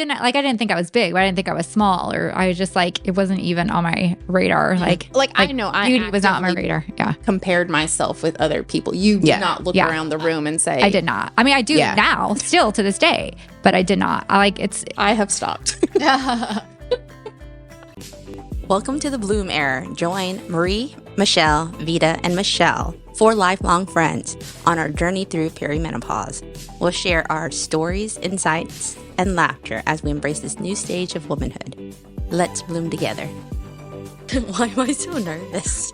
I didn't think I was big, but I didn't think I was small, or I was just like, it wasn't even on my radar. Like I know beauty was not on my radar. Yeah. Compared myself with other people. You did not look around the room and say, I did not. I mean, I do now, still to this day, but I did not. I have stopped. Welcome to the Bloom Era. Join Marie, Michelle, Vita, and Michelle, 4 lifelong friends, on our journey through perimenopause. We'll share our stories, insights, and laughter as we embrace this new stage of womanhood. Let's bloom together. Why am I so nervous?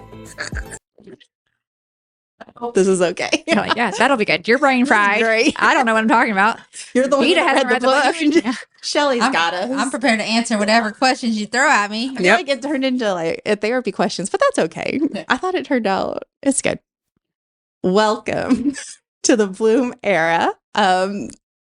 I hope this is okay. Like, yeah, that'll be good. Your brain fried. Great. I don't know what I'm talking about. You're the one Vita who hasn't read the book. Yeah. Shelly's got us. I'm prepared to answer whatever questions you throw at me. I feel like it turned into like a therapy questions, but that's okay. I thought it turned out. It's good. Welcome to the Bloom Era.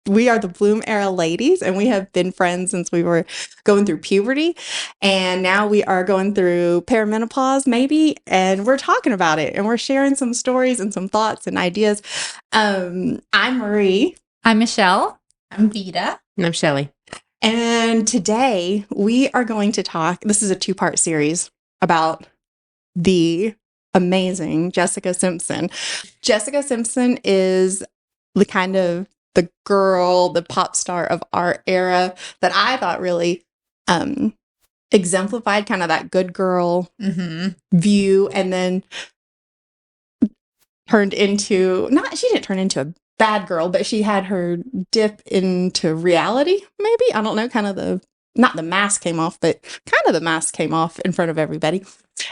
We are the Bloom Era ladies, and we have been friends since we were going through puberty. And now we are going through perimenopause, maybe, and we're talking about it, and we're sharing some stories and some thoughts and ideas. I'm Marie. I'm Michelle. I'm Vita. And I'm Shelly. And today we are going to talk. This is a 2-part series about the amazing Jessica Simpson. Jessica Simpson is the girl, the pop star of our era that I thought really exemplified kind of that good girl view, and then she didn't turn into a bad girl, but she had her dip into reality, maybe. I don't know, not the mask came off, but kind of the mask came off in front of everybody.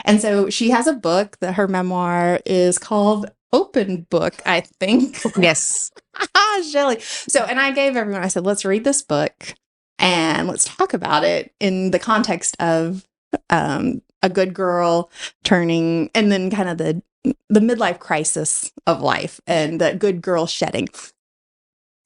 And so she has a book that her memoir is called Open Book, I think. Yes. Shelly. So, and I gave everyone, I said, let's read this book and let's talk about it in the context of a good girl turning, and then kind of the midlife crisis of life and the good girl shedding.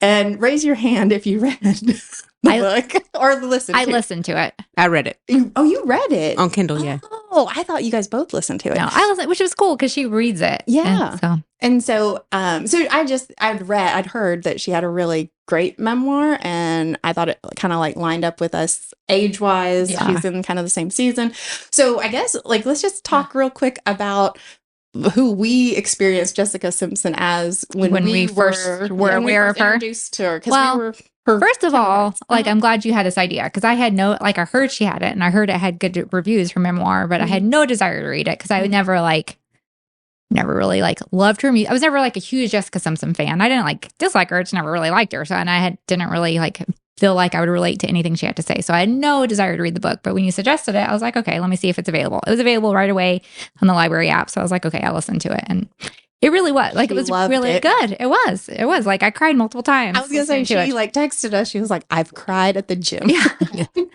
And raise your hand if you read the book or listened to it. I listened to it. I read it. You read it? On Kindle, yeah. Oh, I thought you guys both listened to it. No, I listened, which was cool because she reads it. Yeah. And so I'd heard that she had a really great memoir, and I thought it kind of like lined up with us age-wise. Yeah. She's in kind of the same season. So I guess let's just talk real quick about who we experienced Jessica Simpson as when we first were aware of her. Introduced to her, because we were her. First of all, I'm glad you had this idea, because I had I heard she had it, and I heard it had good reviews for memoir, but I had no desire to read it because I would never really loved her music. I was never a huge Jessica Simpson fan. I didn't dislike her. I just never really liked her. So, and I didn't really feel like I would relate to anything she had to say. So I had no desire to read the book. But when you suggested it, I was like, okay, let me see if it's available. It was available right away on the library app. So I was like, okay, I'll listen to it. And it really was. It was really good. It was. I cried multiple times. I was going to say, she texted us. She was like, I've cried at the gym. Yeah.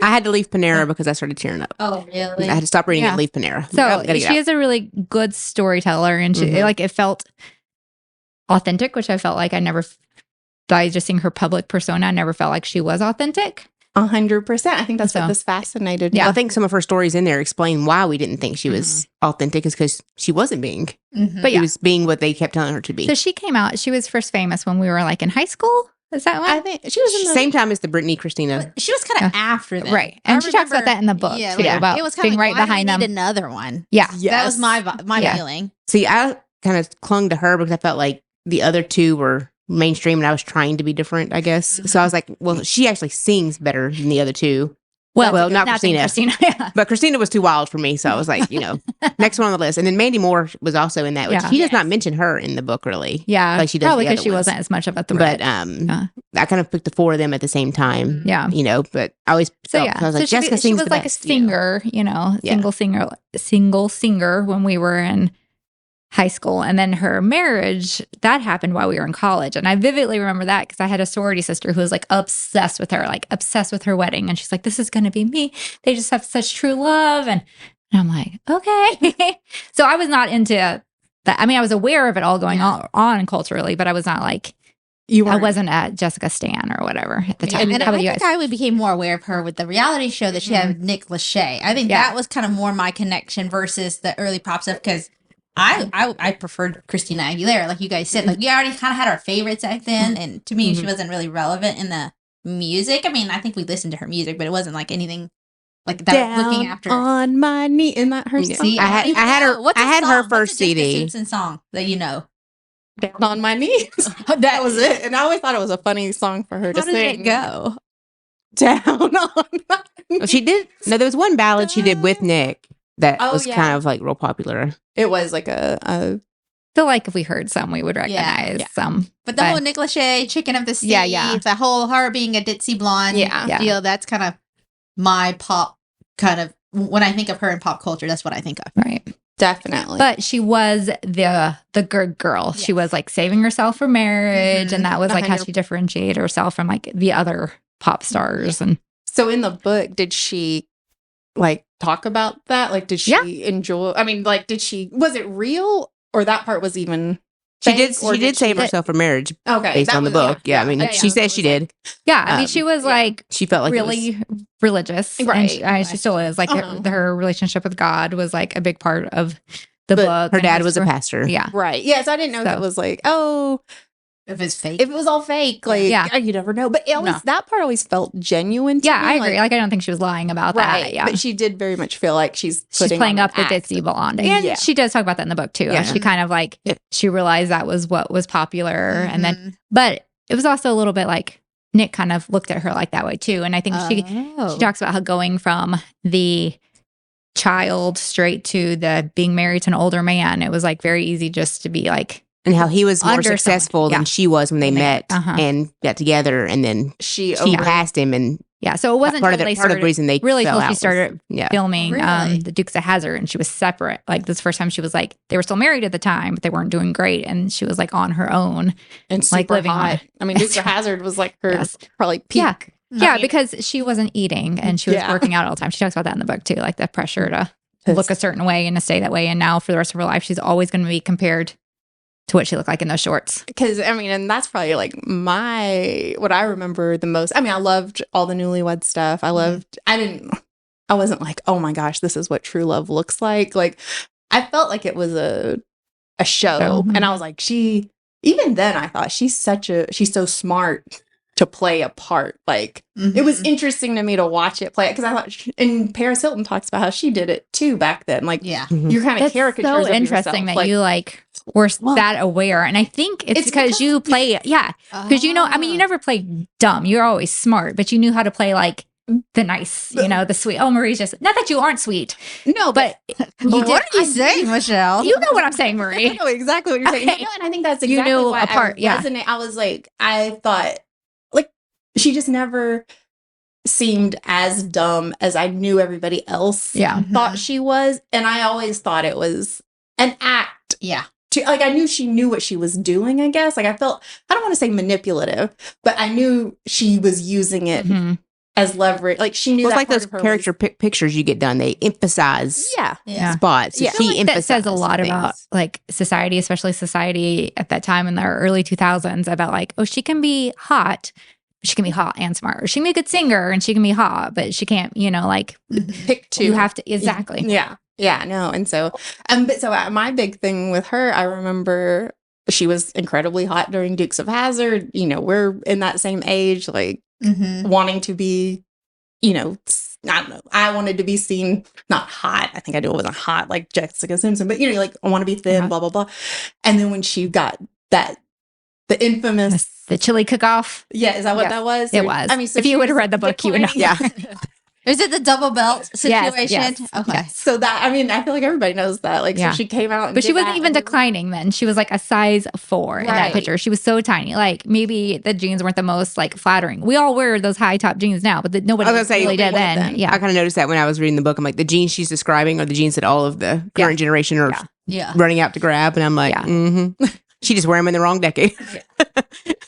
I had to leave Panera because I started tearing up. Oh, really? I had to stop reading and leave Panera. So she is a really good storyteller, and she it felt authentic, which I felt like I never, by just seeing her public persona, I never felt like she was authentic. 100%. I think that's what this fascinated me. Yeah. Well, I think some of her stories in there explain why we didn't think she was authentic, is because she wasn't being. But she was being what they kept telling her to be. So she came out, she was first famous when we were in high school. Is that what? I think she was in the same time as the Britney Christina. She was kind of after them. Right. And she talks about that in the book. Yeah. Too, about it was being right behind them. Another one. Yeah. Yes. That was my feeling. See, I kind of clung to her because I felt like the other two were mainstream and I was trying to be different, I guess. So I was like, well, she actually sings better than the other two. Well, not Christina. Yeah. But Christina was too wild for me. So I was like, next one on the list. And then Mandy Moore was also in that, which he does not mention her in the book, really. Yeah. Like she does. Probably because she wasn't as much of a threat. But I kind of picked the 4 of them at the same time. Yeah. But I always felt, I was like, Jessica sings the best. She was a singer, single singer when we were in high school. And then her marriage, that happened while we were in college. And I vividly remember that because I had a sorority sister who was obsessed with her, obsessed with her wedding. And she's like, this is going to be me. They just have such true love. And I'm like, okay. So I was not into that. I mean, I was aware of it all going on culturally, but I was not I wasn't at Jessica Stan or whatever at the time. And I think I became more aware of her with the reality show that she had with Nick Lachey. I think that was kind of more my connection versus the early pop stuff, because I preferred Christina Aguilera, like you guys said. We already kind of had our favorites back then, and to me, she wasn't really relevant in the music. I mean, I think we listened to her music, but it wasn't like anything like that. Looking after on my knee, isn't that her song? See, I had her. What's I the had her song? first What's the Jessica CD. Simpson song that you know? Down on my knees. That was it. And I always thought it was a funny song for her to How did sing. it go? Down on my knees. She did. No, there was one ballad she did with Nick that Oh, was yeah. kind of like real popular. It was like a I feel like if we heard some, we would recognize Yeah. some. But the whole Nick Lachey, Chicken of the Sea, Yeah. the whole her being a ditzy blonde Yeah. deal, that's kind of my pop kind of, when I think of her in pop culture, that's what I think of. Right. definitely. But she was the good girl. She was like saving herself for marriage. And that was like how she differentiated herself from like the other pop stars. And So in the book, did she like talk about that? Like, did she enjoy? I mean, like, was it real or that part was even? She fake, or did save herself for marriage Okay, based that on the was- book. Yeah, I mean, she says she did. yeah, I mean, she was like She felt like it was- really religious. Right. And she still is. Like her relationship with God was like a big part of the But book. her and dad his- was a pastor. Yeah. right. Yeah, so I didn't know if So- it was like, oh, If it's fake. if it was all fake, like, Yeah. you never know. But it always, No. that part always felt genuine to Yeah, me. I agree. Like, I don't think she was lying about right. that. Yeah. But she did very much feel like she's Playing on up the an act. ditzy blonde. And Yeah. she does talk about that in the book too. Yeah. She kind of like, she realized that was what was popular. And Mm-hmm. then, but it was also a little bit like Nick kind of looked at her like that way too. And I think she Oh. talks about how going from the child straight to the being married to an older man, it was like very easy just to be like, And how he was more Under someone. successful Yeah. than she was when they met Uh-huh. and got together, and then She she passed him, and yeah. So it wasn't part of until the they part of started the reason they really fell till out she was- started yeah. filming Really? the Dukes of Hazzard, and she was separate. Like this first time she was like, they were still married at the time, but they weren't doing great. And she was like on her own. and like, super living on hot. it. I mean, Dukes of Hazzard was like her Yes. probably peak. Yeah. Yeah, mean- because she wasn't eating and she was Yeah. working out all the time. She talks about that in the book too, like the pressure to look a certain way and to stay that way. And now for the rest of her life, she's always going to be compared to what she looked like in those shorts. Because I mean, and that's probably like what I remember the most. I mean, I loved all the Newlywed stuff. I wasn't like, oh my gosh, this is what true love looks like. Like, I felt like it was a show, Mhm. and I was like, even then I thought she's so smart to play a part. Like, it was interesting to me to watch it play, because I thought, and Paris Hilton talks about how she did it too back then. Like, Yeah. you're kind of That's caricatures so of interesting yourself. that you like were that aware. And I think it's because you play, because you know, I mean, you never played dumb. You're always smart, but you knew how to play like the nice, the sweet. Oh, Marie's just, not that you aren't sweet. No, But What are you saying, Michelle? you know what I'm saying, I Marie. know exactly what you're saying. Okay. You know, and I think that's You exactly knew why a part, I yeah. resonate. I was like, I thought, like, she just never seemed as dumb as I knew everybody else Yeah. thought she was. And I always thought it was an act. Yeah. Like, I knew she knew what she was doing, I guess. Like, I felt, I don't want to say manipulative, but I knew she was using it Mhm. as leverage. Like, she knew Well, it's that like part those of her character pictures you get done. They emphasize yeah. Yeah. spots. Yeah. I feel She like that says a emphasized lot things. about like society, especially society at that time in the early 2000s, about like, oh, she can be hot. She can be hot and smart. Or she can be a good singer and she can be hot, but she can't, like Pick two. you have to exactly. Yeah. Yeah, no. And so, but so my big thing with her, I remember she was incredibly hot during Dukes of Hazzard. We're in that same age, like wanting to be, I don't know. I wanted to be seen, not hot. I think I knew it wasn't hot like Jessica Simpson, but like I want to be thin, blah, blah, blah. And then when she got the infamous, The chili cook-off. yeah, is that what Yes, that was? it Or- was. I mean, so If you she would have was read the book, you would know. declining. Yeah. Is it the double belt situation? Yes. Okay. Yes. So that, I mean, I feel like everybody knows that. Like, Yeah. so she came out, and But she did wasn't that, even and- declining then. She was like a size 4 in that Right. picture. She was so tiny. Like maybe the jeans weren't the most like flattering. We all wear those high top jeans now, but nobody I was gonna say, really did then. then. Yeah. I kind of noticed that when I was reading the book. I'm like, the jeans she's describing are the jeans that all of the current generation are Yeah. Yeah. running out to grab. And I'm like, Yeah. She just wear them in the wrong decade.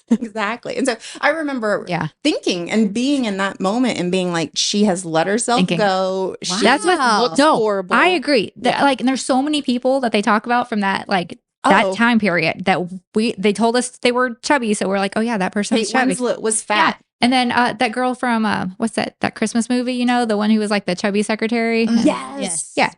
Exactly. And so I remember Yeah. thinking and being in that moment and being like, she has let herself Thinking. go. She That's what looks no, horrible. I agree. Like, and there's so many people that they talk about from that that Oh. time period that they told us they were chubby, so we're like, oh yeah, that person's Kate chubby. Winslet was Yeah. fat. And then that girl from what's that Christmas movie? The one who was like the chubby secretary. Yes. Yeah.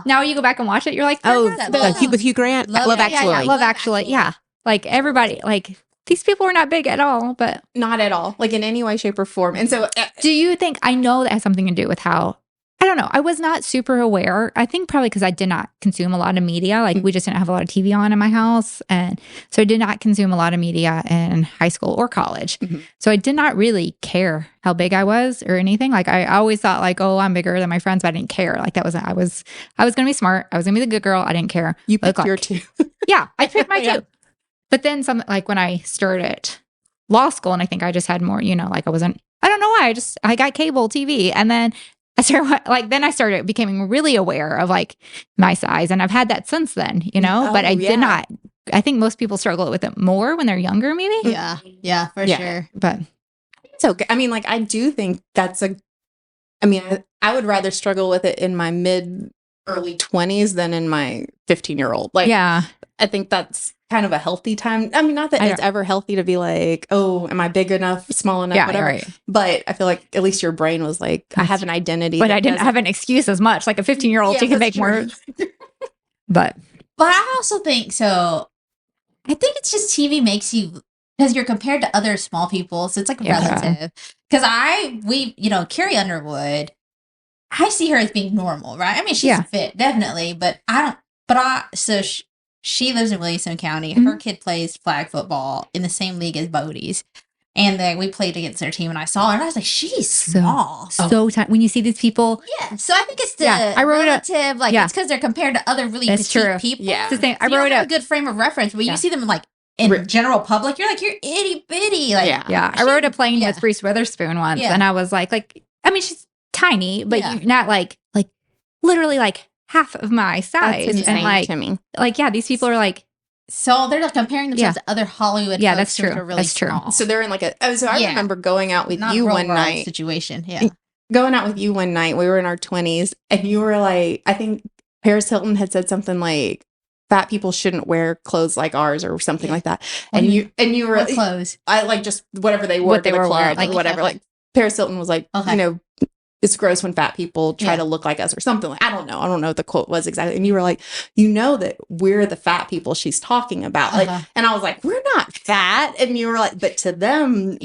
Now you go back and watch it, you're like, Oh, "Forgot that about with Hugh Grant, Love Love Actually. Actually. Love Actually. Yeah. Like everybody, like these people were not big at all, but Not at all, like in any way, shape, or form. And so do you think, I know that has something to do with how, I don't know, I was not super aware. I think probably because I did not consume a lot of media. Like we just didn't have a lot of TV on in my house. And so I did not consume a lot of media in high school or college. So I did not really care how big I was or anything. Like I always thought like, oh, I'm bigger than my friends, but I didn't care. Like I was going to be smart. I was going to be the good girl. I didn't care. you picked your two. Yeah, I picked my Yeah. two. But then like when I started law school, and I think I just had more, like I don't know why, I got cable TV. And then I started becoming really aware of like my size. And I've had that since then, but I did not, I think most people struggle with it more when they're younger, maybe. Yeah, for sure. But It's okay. I mean, like, I do think I would rather struggle with it in my early 20s than in my 15-year-old. Like, yeah, I think that's kind of a healthy time. I mean, not that it's ever healthy to be like, oh, am I big enough, small enough, whatever. Right. But I feel like at least your brain was like, I have an identity. But I didn't have an excuse as much. Like a 15-year-old, you can make more. But I also think so. I think it's just TV makes you, because you're compared to other small people, so it's like relative. Because Carrie Underwood, I see her as being normal, right? I mean, she's fit, definitely, but she lives in Williamson County. Her kid plays flag football in the same league as Bodie's. And then we played against their team, and I saw her, and I was like, she's small. So tiny. When you see these people. Yeah. So I think it's the I wrote relative, it's because they're compared to other really petite people. Yeah. It's the same. So I wrote a good frame of reference, but you see them in general public, you're like, you're itty bitty. Like, I rode a plane with Reese Witherspoon once, and I was like, I mean, she's tiny, but you're not like literally like half of my size. That's insane to me. These people are like, so they're like comparing themselves to other Hollywood. Yeah, folks that's true. Who are really that's true. small. So they're in I remember going out with you one night. Situation. Yeah. Going out with you one night, we were in our 20s, and you were like, I think Paris Hilton had said something like, fat people shouldn't wear clothes like ours or something like that. And you were what clothes? I like just whatever they wore to the club, like whatever. Like Paris Hilton was like, it's gross when fat people try to look like us or something. Like, I don't know what the quote was exactly. And you were like, that we're the fat people she's talking about. Like, and I was like, we're not fat. And you were like, but to them,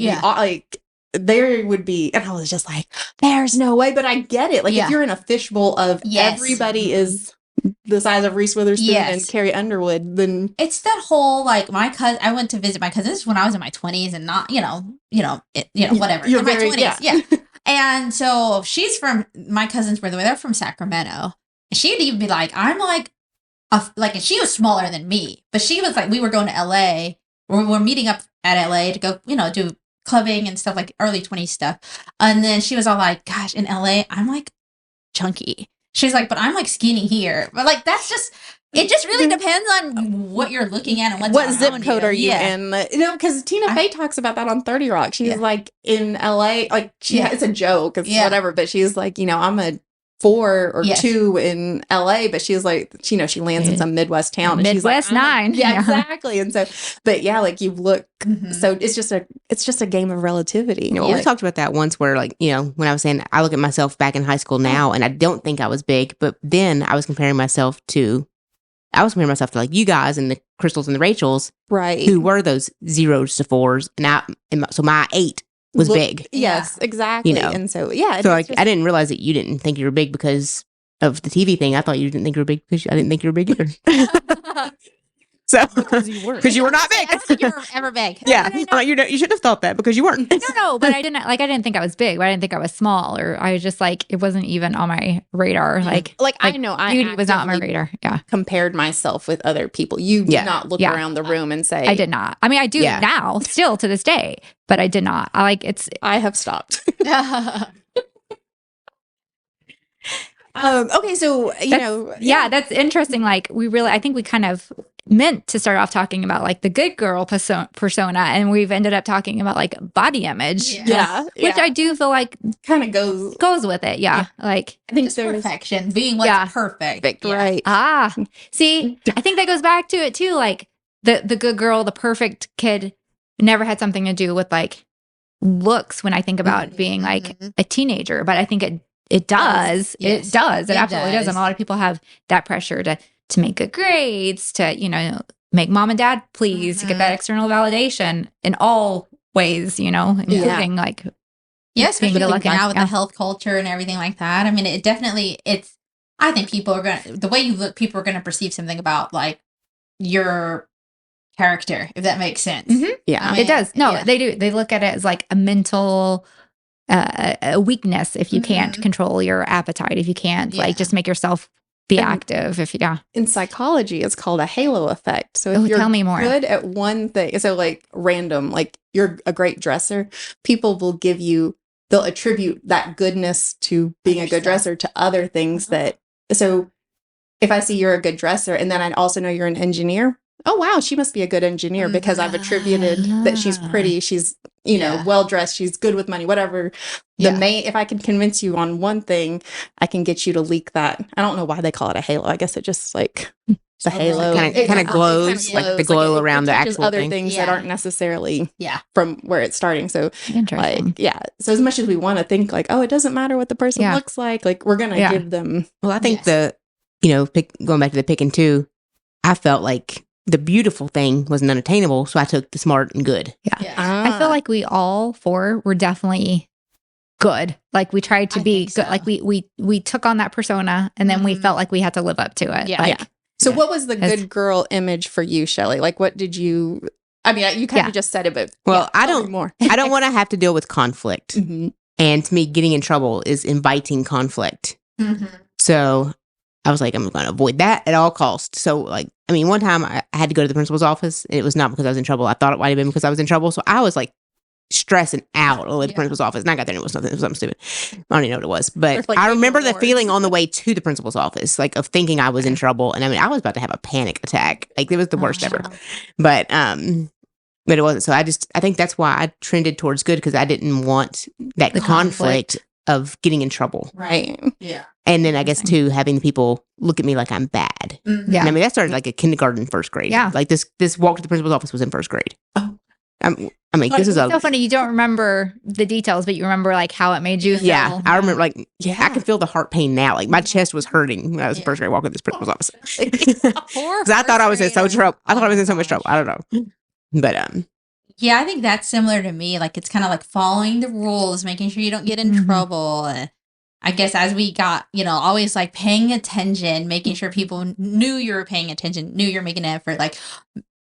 there would be, and I was just like, there's no way, but I get it. Like if you're in a fishbowl of everybody is the size of Reese Witherspoon and Carrie Underwood, then it's that whole like my cousin. I went to visit my cousins when I was in my 20s, and not whatever. You're in my 20s, And so she's from my cousins, by the way, they're from Sacramento. And she'd even be like, I'm like, and she was smaller than me, but she was like, we were going to LA, we're meeting up at LA to go, do clubbing and stuff, like early 20s stuff. And then she was all like, gosh, in LA, I'm like chunky. She's like, but I'm like skinny here. But like, it just really depends on what you're looking at and what zip code are you in. Because Tina Fey talks about that on 30 Rock. She's like in LA, like it's a joke, it's whatever, but she's like, I'm a 4 or 2 in LA, but she's like, she lands in some Midwest town. And Midwest she's like, 9. Yeah, exactly. And so, but like you look, so it's just a game of relativity. We talked about that once where when I was saying I look at myself back in high school now and I don't think I was big, but then I was comparing myself to like you guys and the Crystals and the Rachels, right? Who were those 0s to 4s, so my 8 was big. Yes, exactly. And so so like I didn't realize that you didn't think you were big because of the TV thing. I thought you didn't think you were big because I didn't think you were big either. So because you were not big. I don't think you were ever big. Yeah, you should have thought that because you weren't. No, but I didn't think I was big, but I didn't think I was small, or I was just like, it wasn't even on my radar. Like I know beauty was not on my radar. Yeah, compared myself with other people. You did not look around the room and say, I did not. I mean, I do now, still to this day, but I did not. I have stopped. Okay, so that's interesting. Like I think we kind of meant to start off talking about like the good girl persona, and we've ended up talking about like body image, which I do feel like kind of goes with it. Like I think there's perfection, being what's perfect, right? See, I think that goes back to it too. Like the good girl, the perfect kid, never had something to do with like looks. When I think about being like a teenager, but I think it does. Yes. It does. It absolutely does. And a lot of people have that pressure to make good grades, to, make mom and dad pleased, to get that external validation in all ways, including like, yeah, especially good like looking. now with Yeah. the health culture and everything like that. I mean, I think people are the way you look, people are going to perceive something about like your character, if that makes sense. Yeah. I mean, it does. No, yeah. they do. They look at it as like a mental a weakness if you can't control your appetite, if you can't like just make yourself be active. In psychology, it's called a halo effect. So if Oh, you're tell me more. good at one thing, so like random, like you're a great dresser, people will they'll attribute that goodness to being a good dresser to other things so if I see you're a good dresser and then I also know you're an engineer, oh wow, she must be a good engineer because I've attributed that she's pretty, she's well dressed, she's good with money, whatever. If I can convince you on one thing, I can get you to leak that. I don't know why they call it a halo. I guess it just like the halo Kind of glows, like the glow around the touches actual other thing. things that aren't necessarily Yeah. from where it's starting. So Interesting. like, yeah. So as much as we want to think like, oh, it doesn't matter what the person looks like we're going to give them. Well, I think going back to the pick and two, I felt like the beautiful thing was unattainable, so I took the smart and good. Yeah. I feel like we all four were definitely good. Like we tried to be good. Like we took on that persona and then we felt like we had to live up to it. Yeah. Like, So what was the good girl image for you, Shelley? Like what did you, I mean, you kind of just said it, but well, I tell me don't more. I don't want to have to deal with conflict. And to me, getting in trouble is inviting conflict. So I was like, I'm going to avoid that at all costs. So like, I mean, one time I had to go to the principal's office. It was not because I was in trouble. I thought it might have been because I was in trouble. So I was like stressing out over the principal's office. And I got there and it was nothing. It was something stupid. I don't even know what it was. But Like I remember the feeling on the way to the principal's office, like of thinking I was in trouble. And I mean, I was about to have a panic attack. Like it was the worst ever. But it wasn't. So I think that's why I trended towards good, because I didn't want that conflict of getting in trouble. Right. Yeah. And then I guess too, having people look at me like I'm bad. Yeah. And I mean, that started like a kindergarten, first grade. Yeah. Like this walk to the principal's office was in first grade. Oh. I mean, this is it's so funny. You don't remember the details, but you remember like how it made you feel. Yeah, I remember like, I can feel the heart pain now. Like my chest was hurting when I was in first grade walking to this principal's office. Because I thought I was in so trouble. I thought I was in so much trouble. I don't know. But Yeah, I think that's similar to me. Like it's kind of like following the rules, making sure you don't get in trouble. I guess as we got, always like paying attention, making sure people knew you were paying attention, knew you're making an effort. Like,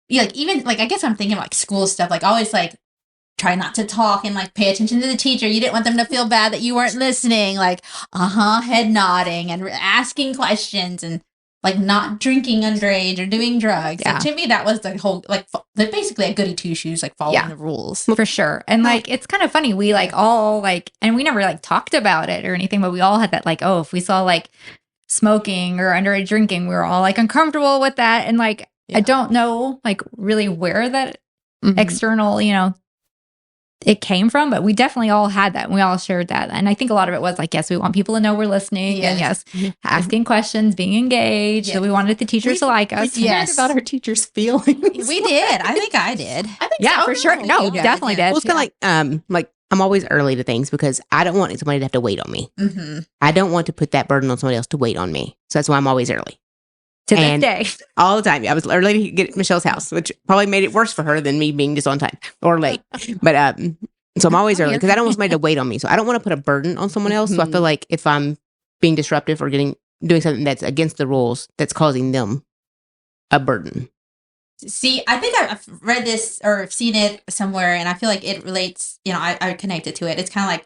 even like, I guess I'm thinking like school stuff, like always like try not to talk and like pay attention to the teacher. You didn't want them to feel bad that you weren't listening, like, head nodding and asking questions and like not drinking underage or doing drugs. Yeah. So to me, that was the whole, like basically a goody two shoes, like following the rules. For sure. And like, it's kind of funny. We like all like, and we never like talked about it or anything, but we all had that like, oh, if we saw like smoking or underage drinking, we were all like uncomfortable with that. And like, I don't know like really where that external, it came from, but we definitely all had that and we all shared that. And I think a lot of it was like, yes, we want people to know we're listening and asking questions, being engaged. So we wanted the teachers to like us. We cared about our teachers' feelings. We did. I think I did. For sure. No, definitely did. well, it's kind of like I'm always early to things because I don't want somebody to have to wait on me. I don't want to put that burden on somebody else to wait on me. So that's why I'm always early. To this day. All the time. I was early to get at Michelle's house, which probably made it worse for her than me being just on time or late. But so I'm always early because I don't want somebody to wait on me. So I don't want to put a burden on someone else. So I feel like if I'm being disruptive or doing something that's against the rules, that's causing them a burden. See, I think I've read this or seen it somewhere, and I feel like it relates. I connect it to it. It's kind of like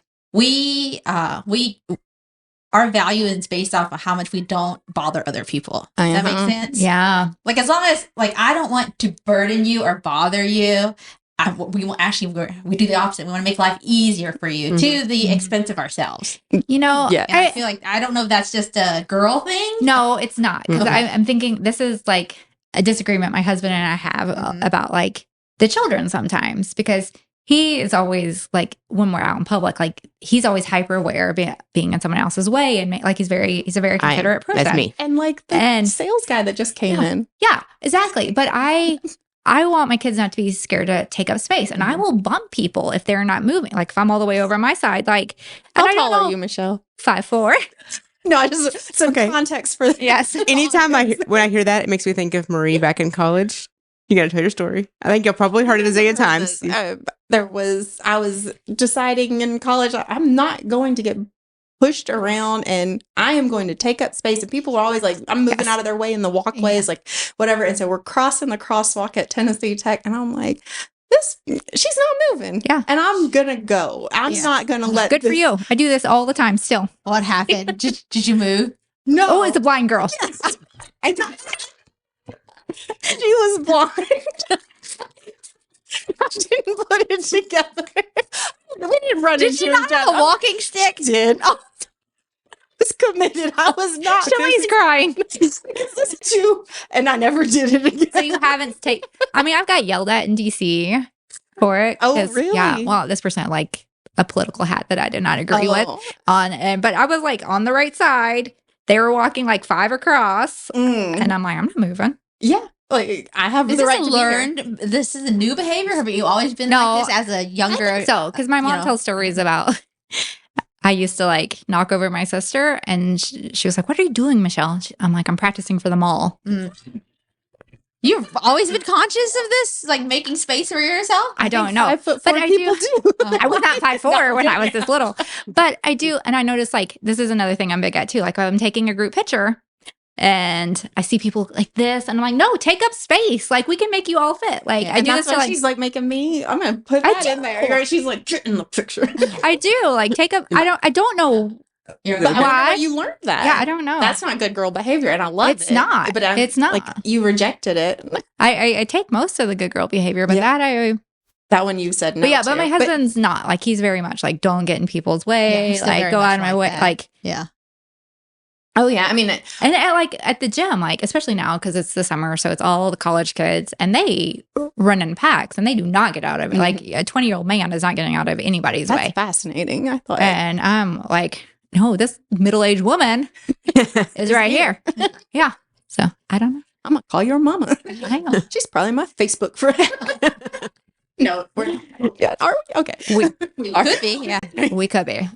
our value is based off of how much we don't bother other people. Does that make sense? Yeah. Like as long as like I don't want to burden you or bother you, we do the opposite. We want to make life easier for you to the expense of ourselves. Yeah. And I feel like I don't know if that's just a girl thing. No, it's not. Because I'm thinking this is like a disagreement my husband and I have about like the children sometimes, because he is always like, when we're out in public, like he's always hyper aware of being in someone else's way. And like he's a very considerate person. That's me. And like the sales guy that just came in. Yeah, exactly. But I want my kids not to be scared to take up space. And I will bump people if they're not moving. Like if I'm all the way over on my side, like. How tall are you, Michelle? 5'4". No, I just some context for Yes. Anytime when I hear that, it makes me think of Marie back in college. You got to tell your story. I think you'll probably heard it a zillion times. I was deciding in college, I'm not going to get pushed around and I am going to take up space. And people are always like, I'm moving out of their way in the walkways, like whatever. And so we're crossing the crosswalk at Tennessee Tech. And I'm like, she's not moving. Yeah. And I'm going to go. I'm not going to let Good for you. I do this all the time still. What happened? Did you move? No. Oh, it's a blind girl. Yes. She was blind. I didn't put it together. We didn't run Did into she not each have other. a walking stick? Did. I was committed. I was not. Somebody's crying. This is too, and I never did it again. So you haven't taken, I mean, I've got yelled at in DC for it. Oh, 'cause, really? Yeah. Well, this person had like a political hat that I did not agree with on, but I was like on the right side. They were walking like 5 across, and I'm like, I'm not moving. Yeah. Like I have Is the this right a to be here. learned? This is a new behavior. Have you always been No, like this as a younger? So, because my mom tells stories about, I used to like knock over my sister, and she was like, "What are you doing, Michelle?" I'm like, "I'm practicing for the mall." You've always been conscious of this, like making space for yourself. I don't know, 5'4" but I people do. do. I was not 5'4" when I was this little, but I do, and I notice like this is another thing I'm big at too. Like I'm taking a group picture, and I see people like this, and I'm like, "No, take up space. Like we can make you all fit." Like I do this to like she's like making me. I'm gonna put I that do. in there. Right? She's like, get in the picture. I do like take up. I don't know. You're But I wonder Why? where you learned that. Yeah, I don't know. That's not good girl behavior, and I love it. It's not. But It's not. Like you rejected it. I take most of the good girl behavior, but That one you said no. but yeah, to. but my husband's not like he's very much like don't get in people's way, he's still like very go much out of my like way, that. like yeah. Oh yeah, I mean, and like at the gym, like especially now because it's the summer, so it's all the college kids and they run in packs and they do not get out of it. Like a 20-year-old man is not getting out of anybody's that's way. fascinating. I thought, And I'm like, no, this middle-aged woman is right here. Yeah. So I don't know. I'm gonna call your mama. I know. She's probably my Facebook friend. No, we're yeah. Are we? Okay, We could be. Yeah. We could be.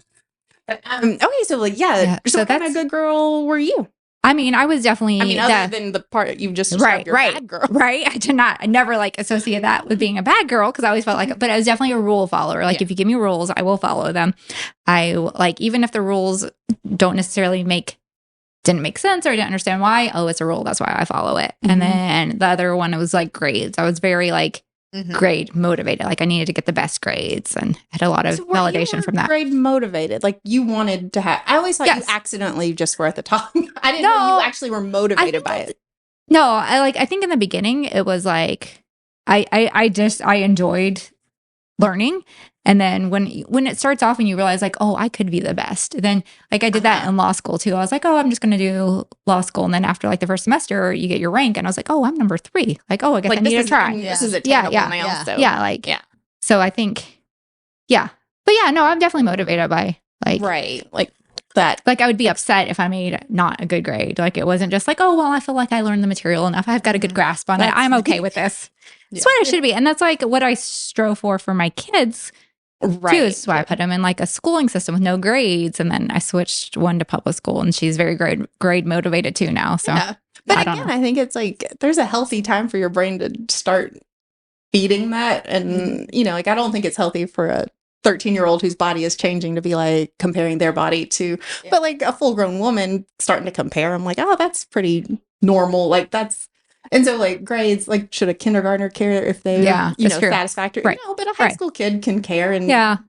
okay, so like Yeah, so so what kind of that's- good girl were you? I mean, I was definitely I mean, other than the part you just described, you're a bad girl. Right. I never like associate that with being a bad girl because I always felt like, but I was definitely a rule follower. Like if you give me rules, I will follow them. I like, even if the rules don't necessarily didn't make sense or I didn't understand why, oh, it's a rule. That's why I follow it. And then the other one was like grades. I was very like grade motivated. Like I needed to get the best grades and had a lot of validation from that. Grade motivated, like you wanted to have. I always thought you accidentally just were at the top. I didn't know you actually were motivated by it. No, I think in the beginning it was like I enjoyed learning. And then when it starts off and you realize like, oh, I could be the best. Then like I did that in law school too. I was like, oh, I'm just going to do law school. And then after like the first semester, you get your rank. And I was like, oh, I'm number 3. Like, oh, I guess I need to try. This is attainable now. So. Yeah. So I think, yeah. But yeah, no, I'm definitely motivated by like. Right. Like that. Like I would be upset if I made not a good grade. Like it wasn't just like, oh, well, I feel like I learned the material enough. I've got a good grasp on it. I'm okay with this. That's what I should be. And that's like what I strove for my kids. Right. Too. That's why I put them in like a schooling system with no grades. And then I switched one to public school and she's very grade motivated too now. So, but again, I think it's like there's a healthy time for your brain to start feeding that. And, you know, like I don't think it's healthy for a 13-year-old whose body is changing to be like comparing their body to, but like a full grown woman starting to compare. I'm like, oh, that's pretty normal. Like that's, and so like grades, like should a kindergartner care if they, you know, satisfactory? Right. No, but a high school kid can care and,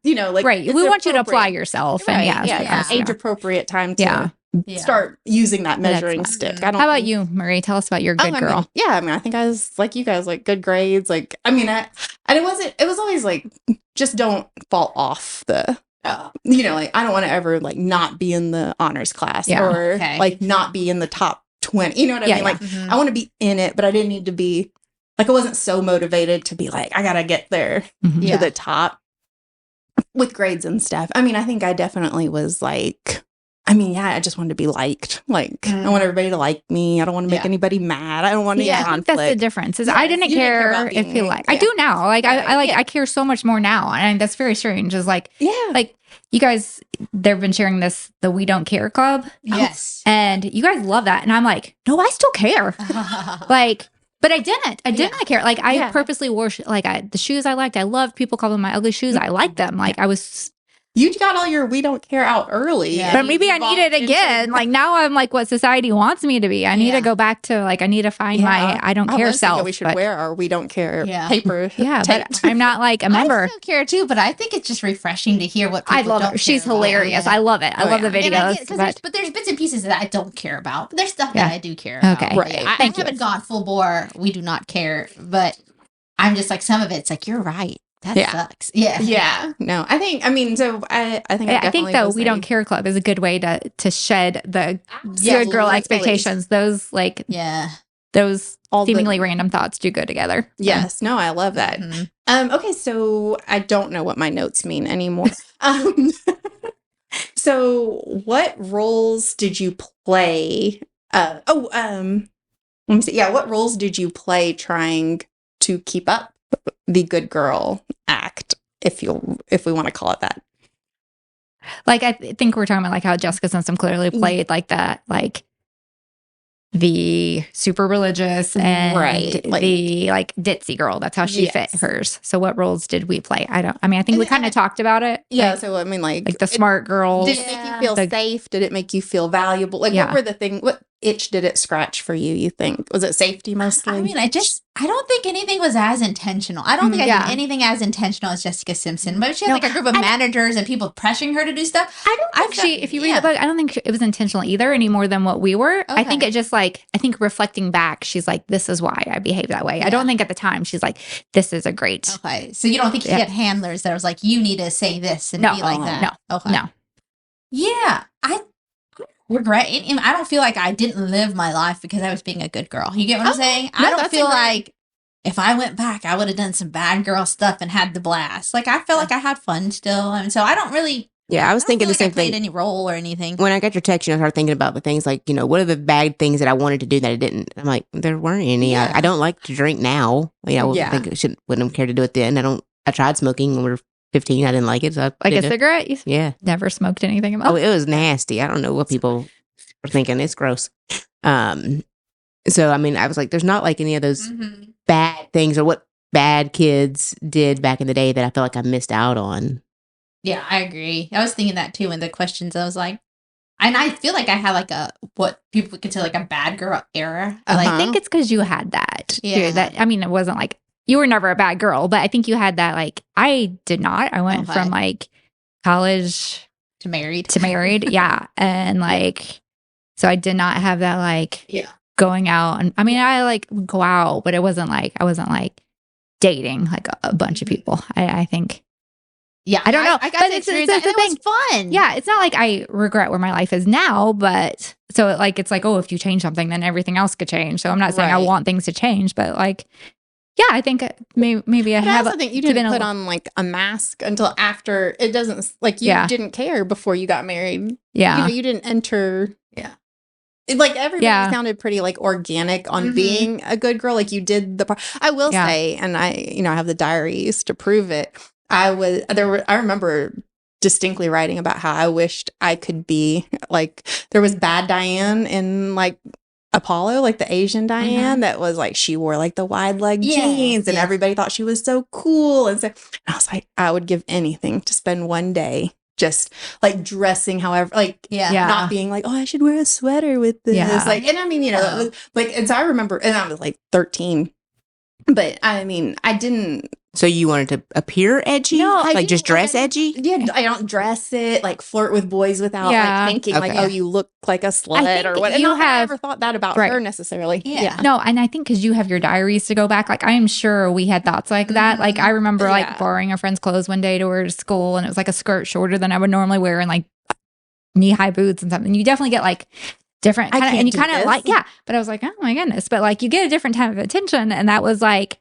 you know, like, right. We want you to apply yourself. Right. And age appropriate time to start using that measuring stick. I don't. How about you, Marie? Tell us about your good girl. I mean, I think I was like you guys, like good grades. Like, I mean, it was always like, just don't fall off the, you know, like I don't want to ever like not be in the honors class or like not be in the top 20. You know what I mean? Like I want to be in it, but I didn't need to be like, I wasn't so motivated to be like, I got to get there to the top with grades and stuff. I mean, I think I definitely was like, I mean, I just wanted to be liked. Like, I want everybody to like me. I don't want to make anybody mad. I don't want any conflict. That's the difference. Is I didn't care if you like. I do now. Like I care so much more now, and that's very strange. Is like like you guys, they've been sharing the We Don't Care Club. Yes, and you guys love that, and I'm like, no, I still care. Like But I didn't. I did Yeah. not care. Like I Yeah. purposely wore the shoes I liked. I loved people calling them my ugly shoes. I liked them. Like I was. You got all your we don't care out early. Yeah. and But you maybe I need it evolved into- again. Like now I'm like what society wants me to be. I need Yeah. to go back to like I need to find Yeah. my I don't care was thinking self. we should but- wear our we don't care Yeah. paper. Yeah, tape. but I'm not like a member. I still care too, but I think it's just refreshing to hear what people I love don't her. She's care about. hilarious. Yeah. I love it. I Oh, love yeah. the And I videos. get, 'cause there's bits and pieces that I don't care about. But there's stuff Yeah. that I do care about. Okay. Right. I Thank you. haven't gone full bore. We do not care, but I'm just like some of it's like you're right. That Yeah. sucks. Yeah. Yeah. No, I think so I think I think though we don't care. care club is a good way to shed the Yeah, good girl absolutely. expectations. Those like Yeah. those All the- seemingly random thoughts do go together. Yes, no, I love that. Mhm. Okay, so I don't know what my notes mean anymore. So what roles did you play? Let me see. Yeah, what roles did you play trying to keep up the good girl act, if we want to call it that? Like I think we're talking about like how Jessica Simpson clearly played like that, like the super religious and Right, like- the like ditzy girl. That's how she fit Yes. hers. So what roles did we play? I mean, I think we And- kind of talked about it. Yeah, so I mean, like Like the smart girls. did it make you feel The- safe? Did it make you feel valuable? Like, Yeah. what were the thing? What itch did it scratch for you? You think was it safety mostly? I mean, I don't think anything was as intentional. I don't think I Yeah. did anything as intentional as Jessica Simpson. But she had No, like a group of managers and people pressuring her to do stuff. I don't think she, if you read the book, I don't think it was intentional either any more than what we were. I think Okay. it just like, I think reflecting back, she's like, this is why I behave that way. I don't think at the time she's like, this is a great. Okay, so you don't think she Yeah. had handlers that was like, you need to say this and No, be like that? no, Okay. No. Yeah, I regret it. And I don't feel like I didn't live my life because I was being a good girl. You get what I'm saying? I don't that's feel a great- like if I went back, I would have done some bad girl stuff and had the blast. Like I feel like I had fun still, and so I don't really. Yeah, I was I don't thinking feel the same like I played thing. any role or anything. When I got your text, I started thinking about the things like, what are the bad things that I wanted to do that I didn't? I'm like, there weren't any. Yeah. I don't like to drink now. I Yeah. think I wouldn't have cared to do it then. I tried smoking when we were 15. I didn't like it. So I Like a did it. cigarette? You Yeah. never smoked anything Oh, about it was nasty. I don't know what people were thinking. It's gross. So, I mean, I was like, there's not like any of those Mhm. bad things or what bad kids did back in the day that I feel like I missed out on. Yeah, I agree. I was thinking that too in the questions. I was like, and I feel like I had like a what people would consider like a bad girl era. Like, I think it's because you had that. Yeah. That I mean, it wasn't like you were never a bad girl, but I think you had that. Like I did not. I went Okay. from like college to married. to married, yeah, and like so I did not have that like going out. And I mean, I like would go out, but it wasn't like I wasn't like dating like a bunch of people. I think. Yeah, I don't know, I got but to it's experience the that, and thing. it was fun. Yeah, it's not like I regret where my life is now, but so it's like, oh, if you change something, then everything else could change. So I'm not saying I Right. want things to change, but like, yeah, I think maybe I But I have. also think you been didn't a- put on like a mask until after it doesn't like you Yeah. didn't care before you got married. Yeah, You didn't enter. Yeah. Like everybody Yeah. sounded pretty like organic on Mhm. being a good girl. Like you did the part. I will Yeah. say, and I have the diaries to prove it. I remember distinctly writing about how I wished I could be like there was Bad Diane in like Apollo, like the Asian Diane that was like she wore like the wide leg Yes, jeans and yes. everybody thought she was so cool and I was like I would give anything to spend one day just like dressing however like Yeah. Yeah. not being like, oh, I should wear a sweater with this. Yeah. Like, and I mean, that was, like, and so I remember, and I was like 13, but I mean, I didn't. So you wanted to appear edgy? No, I like just didn't- dress edgy? Yeah, I don't dress it like flirt with boys without Yeah. like thinking like, Okay. oh, you look like a slut think or what. And you not that I have- ever thought that about Right. her necessarily. Yeah. No, and I think because you have your diaries to go back, like I am sure we had thoughts like that. Like I remember Yeah. like borrowing a friend's clothes one day to wear to school, and it was like a skirt shorter than I would normally wear, and like knee high boots and something. You definitely get like different I kind of, can't and you do kind of this. like But I was like, oh my goodness, but like you get a different type of attention, and that was like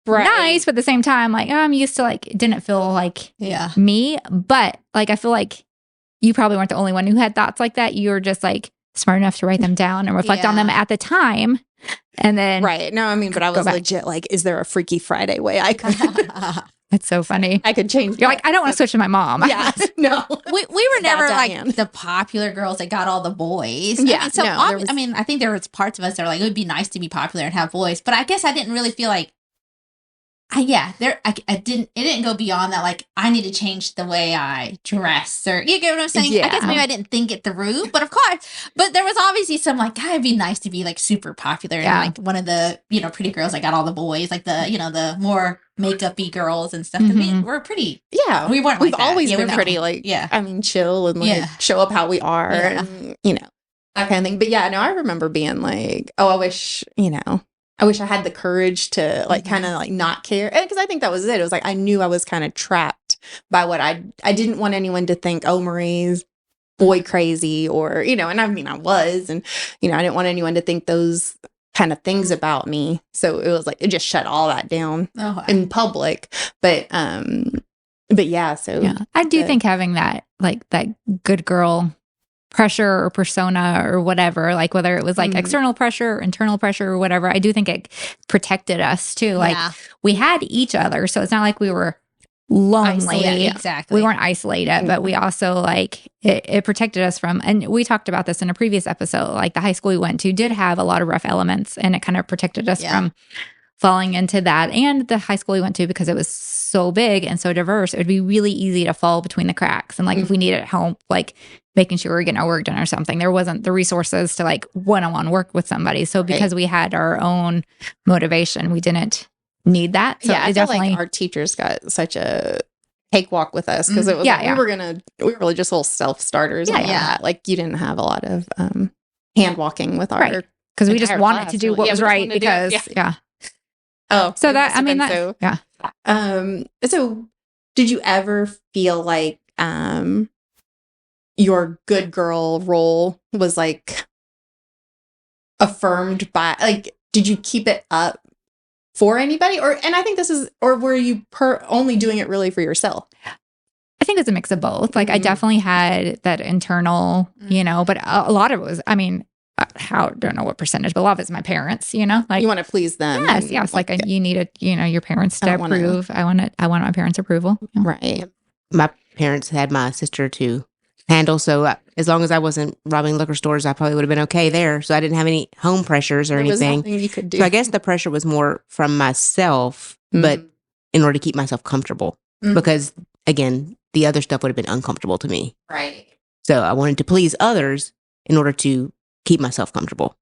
nice, but at the same time, like I'm used to like it didn't feel like Yeah. me, but like I feel like you probably weren't the only one who had thoughts like that. You were just like smart enough to write them down and reflect on them at the time, and then Right. No, I mean, but I Go was back. legit like, is there a Freaky Friday way I could? It's so funny. I could change. You're like, I don't want to switch to my mom. Yeah, no. We were never Diane. like the popular girls that got all the boys. Yeah, I mean, so no, there was- I mean, I think there was parts of us that were like, it would be nice to be popular and have boys, but I guess I didn't really feel like, I didn't go beyond that. Like, I need to change the way I dress, or you get what I'm saying? I guess Yeah. maybe I didn't think it through, but of course, but there was obviously some like, God, it'd be nice to be like super popular and Yeah. like one of the, pretty girls that got all the boys, like the, the more makeup-y girls and stuff. 'Cause we were pretty, Yeah, we weren't we've like that. always Yeah, been we're pretty not. like, Yeah. I mean, chill and like Yeah. show up how we are, Yeah. and that kind of thing. But yeah, no, I remember being like, oh, I wish I had the courage to like kind of like not care, because I think that was it. It was like I knew I was kind of trapped by what I didn't want anyone to think, oh, Marie's boy crazy, or and I mean I was, and I didn't want anyone to think those kind of things about me. So it was like it just shut all that down Oh, in public. But yeah, so Yeah. I do the- think having that, like that good girl pressure or persona or whatever, like whether it was like Mhm. external pressure or internal pressure or whatever, I do think it protected us too. Like yeah. we had each other. So it's not like we were lonely. Isolated. Exactly. We weren't isolated, but we also like it protected us from, and we talked about this in a previous episode, like the high school we went to did have a lot of rough elements, and it kind of protected us Yeah. from falling into that. And the high school we went to, because it was so big and so diverse, it would be really easy to fall between the cracks. And like if we needed help, like making sure we were getting our work done or something, there wasn't the resources to like one-on-one work with somebody. So because we had our own motivation, we didn't need that. So yeah, I it feel definitely like our teachers got such a cakewalk with us, because it was Yeah, like, yeah. we were really just little self-starters. Yeah, and all yeah. that. Like you didn't have a lot of hand walking with our Right. because we just entire wanted class, to do really. what Yeah, was we just right wanted to do it. because Yeah. yeah. Oh, So it that must I have mean been that yeah. So did you ever feel like your good girl role was like affirmed by, like, did you keep it up for anybody, and I think this is, or were you only doing it really for yourself? I think it's a mix of both. Like I Mhm. definitely had that internal, but a lot of it was, I mean, I don't know what percentage, but a lot of it's my parents, like You want to please them. yes, and, yes. Like you needed, your parents I to don't wanna- approve. I want my parents' approval. right. My parents had my sister to handle, so as long as I wasn't robbing liquor stores, I probably would have been okay there. So I didn't have any home pressures or There was anything. nothing you could do. So I guess the pressure was more from myself, but Mhm. in order to keep myself comfortable, Mhm. because again, the other stuff would have been uncomfortable to me. Right. So I wanted to please others in order to keep myself comfortable.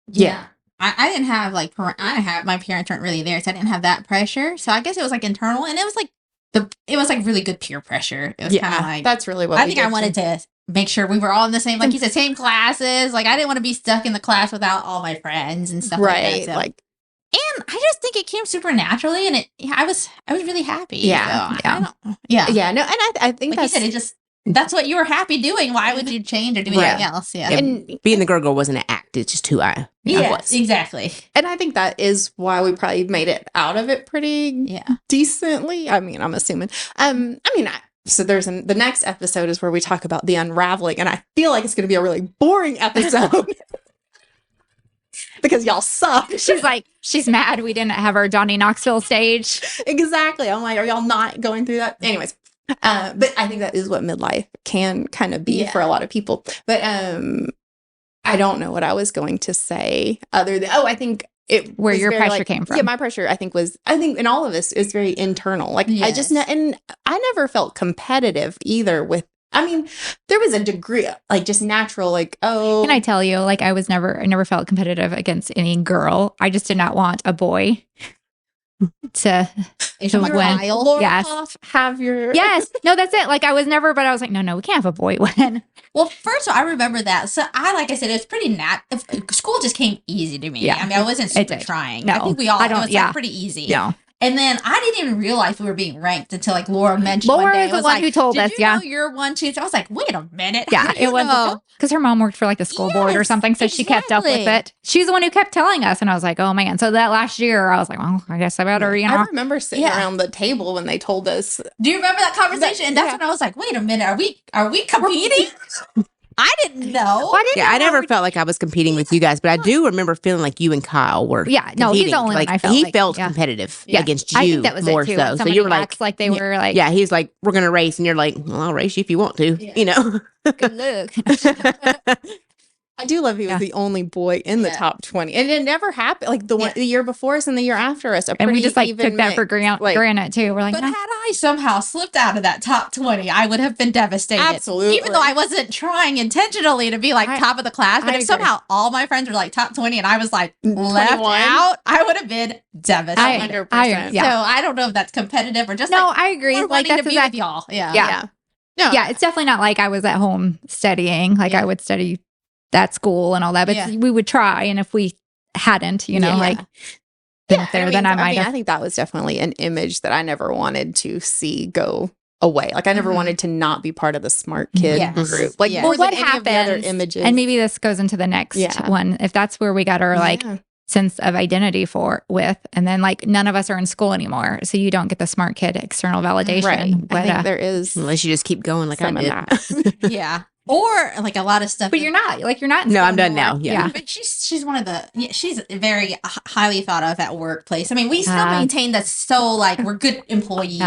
Yeah. I didn't have like my parents weren't really there, so I didn't have that pressure. So I guess it was like internal, and it was like really good peer pressure. It was kind of like, that's really what I we think I did, wanted too. to make sure we were all in the same, like you said, same classes. Like I didn't want to be stuck in the class without all my friends and stuff right. like that. So. Like And I just think it came super naturally, and I was really happy. Yeah, So, I don't- yeah. yeah, no, and I think Like you that's said, that's what you were happy doing. Why would you change or do Right. anything else? Yeah. and Being the girl wasn't an act; it's just who I was. Exactly. and I think that is why we probably made it out of it pretty Yeah. decently. I mean, I'm assuming. So there's the next episode is where we talk about the unraveling, and I feel like it's going to be a really boring episode because y'all suck. She's mad we didn't have our Johnny Knoxville stage. Exactly. I'm like, are y'all not going through that? Anyways, but I think that is what midlife can kind of be Yeah. for a lot of people. But I don't know what I was going to say other than, I think it Where was your very, pressure like- came from. Yeah, my pressure I think in all of this is very internal. Like I just Yes. and I never felt competitive either with. I mean, there was a degree of, like just natural, like, Can I tell you, like I never felt competitive against any girl. I just did not want a boy to It's like win. wild. Yes. have your yes. No, that's it. Like I was never, but I was like, no, we can't have a boy win. Well, first of all, I remember that. So like I said, it was pretty school just came easy to me. Yeah. I mean, I wasn't super did. trying. No, I think we all, I don't- it was yeah. like pretty easy. No. And then I didn't even realize we were being ranked until like Laura mentioned Laura one day. is the It was one like, who told "Did us, you yeah. know you're 1, 2, 3?" I was like, wait a minute. Yeah, How do you it was know? because her mom worked for like the school board or Yes, something, so she kept up with exactly. it. She's the one who kept telling us, and I was like, oh man. So that last year, I was like, well, I guess I better, I remember sitting Yeah. around the table when they told us. Do you remember that conversation? And that's Yeah. when I was like, wait a minute, are we competing? I didn't know. Why didn't Yeah, I know never how- felt like I was competing with you guys, but I do remember feeling like you and Kyle were. Yeah, no, he's the competing. only one like, I felt he like, felt yeah. competitive Yeah. against I you think that was more it too. so. When So somebody you were like, acts like they were like, yeah, he's like, we're gonna race, and you're like, well, I'll race you if you want to, you know. good luck. I do love he was Yeah. the only boy in the Yeah. top 20. And it never happened. Like the year before us and the year after us. And we pretty just like even took that for mix. Like, granted too. We're like, But nah. had I somehow slipped out of that top 20, I would have been devastated. Absolutely. Even though I wasn't trying intentionally to be like top of the class, but I if agree. somehow all my friends were like top 20 and I was like left 21? out, I would have been devastated. 100%. yeah. So I don't know if that's competitive or just No, like I agree. more Like wanting to that's be with y'all. Yeah. Yeah. No. Yeah, it's definitely not like I was at home studying. Like I would study at school and all that, but Yeah. we would try. And if we hadn't, you know, Yeah. like been up there, then I might I have. think that was definitely an image that I never wanted to see go away. Like I never Mhm. wanted to not be part of the smart kid Yes. group. Like Yeah. more Well, what than any of the other happens, images. and maybe this goes into the next Yeah. one, if that's where we got our like Yeah. sense of identity with, and then like none of us are in school anymore, so you don't get the smart kid external validation. Right. But, I think there is Unless you just keep going like some I of did. that. Yeah. Or like a lot of stuff. but you're not in No, school I'm done anymore. now. Yeah. But she's one of the she's very highly thought of at workplace. I mean, we still Ah. maintain that so like we're good employees.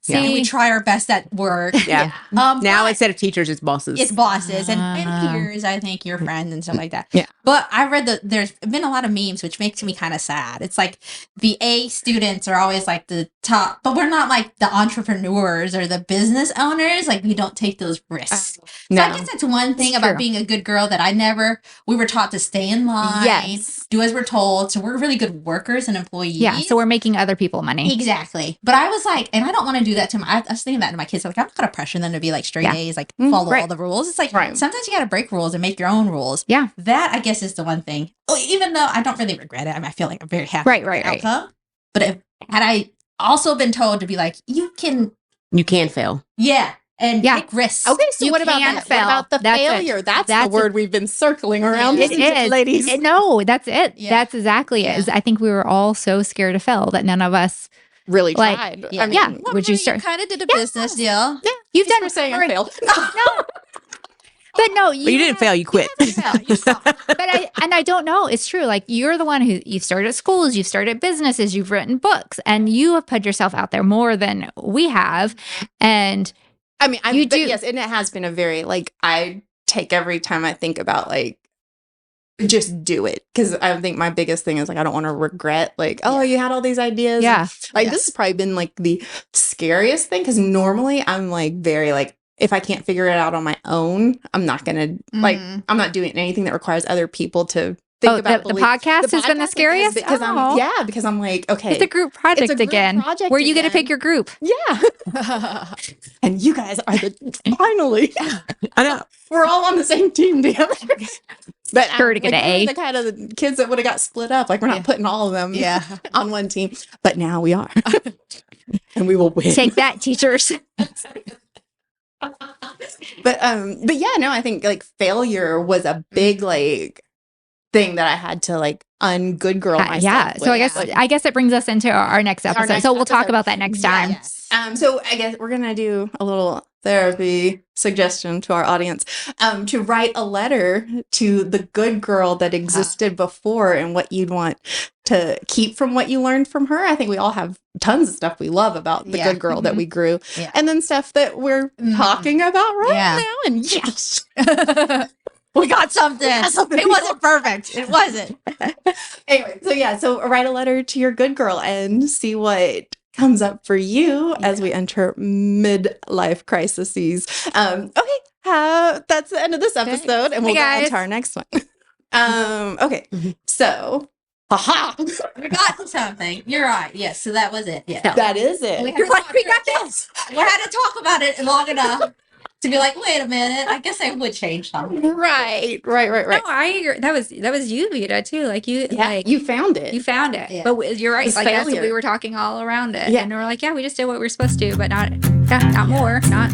See, And we try our best at work. Yeah. Now Now instead of teachers, it's bosses. it's bosses and Ah. peers, I think, your friends and stuff like that. Yeah. But I read there's been a lot of memes, which makes me kind of sad. It's like the A students are always like the top, but we're not like the entrepreneurs or the business owners. Like we don't take those risks. No. So I guess that's one thing It's about true. being a good girl that we were taught to stay in line, Yes. do as we're told. So we're really good workers and employees. yeah, so we're making other people money. Exactly. But I was like, and I don't want to do that to I was thinking that to my kids. Like, I'm not going to pressure them to be like straight Yeah. A's, like Mhm. follow all Right. the rules. It's like, Right. sometimes you got to break rules and make your own rules. Yeah. That, I guess, is the one thing. Even though I don't really regret it. I mean, I feel like I'm very happy Right, with right, the right. outcome. But had I also been told to be like, you can, You can fail. and Yeah. take risks. Okay, so You what about can that? fail. What about the That's it. failure? That's That's the word we've been circling around, It isn't it, ladies. No, that's it. Yeah. That's exactly it. Yeah. Is I think we were all so scared to fail that none of us. really like, tried. Yeah. I mean, Yeah. Well, Would you you start- kind of did a Yeah. business deal. You've thanks done for saying I great- failed. No, but no, But you didn't fail. You quit. But I don't know. It's true. Like you're the one who you've started schools, you've started businesses, you've written books, and you have put yourself out there more than we have. And I mean, You but do- yes, and it has been a very like I take every time I think about like just do it because I think my biggest thing is like I don't want to regret like oh you had all these ideas yeah, like Yeah. this has probably been like the scariest thing because normally I'm like very like if I can't figure it out on my own I'm not gonna like Mhm. I'm not doing anything that requires other people to think about the podcast has been the scariest. because Oh. because I'm like okay It's a group project It's a group again, project where you get to again. pick your group. yeah and you guys are the finally I know. we're all on the same team together. But Sure to get like, an we're A. the kind of the kids that would have got split up. Like we're not Yeah. putting all of them Yeah. on one team. But now we are. And we will win. Take that, teachers. But yeah, no, I think like failure was a big like thing that I had to like ungood girl myself. Yeah. So with. I guess it brings us into our next episode. next So we'll talk episode. about that next time. Yes. So I guess we're gonna do a little therapy suggestion to our audience to write a letter to the good girl that existed before and what you'd want to keep from what you learned from her. I think we all have tons of stuff we love about the Yeah. good girl that Mhm. we grew, Yeah. and then stuff that we're Mhm. talking about right Yeah. now. And yes, We got something. got something. It wasn't perfect. It wasn't. anyway, so write a letter to your good girl and see what comes up for you as we enter midlife crises. Okay, that's the end of this episode, and we'll go on guys. to our next one. Okay, so, haha, We got something. You're right. Yes. So that was it. Yeah. that is it. We had to talk- we got this. We had to talk about it long enough to be like, wait a minute. I guess I would change something. Right. No, I agree. That was you, Vita, too. Like you, Yeah, like you found it. you found it. Yeah. But you're right. It's Like that's what failure. we were talking all around it. Yeah. And we're like, yeah, we just did what we were supposed to, but not more. Not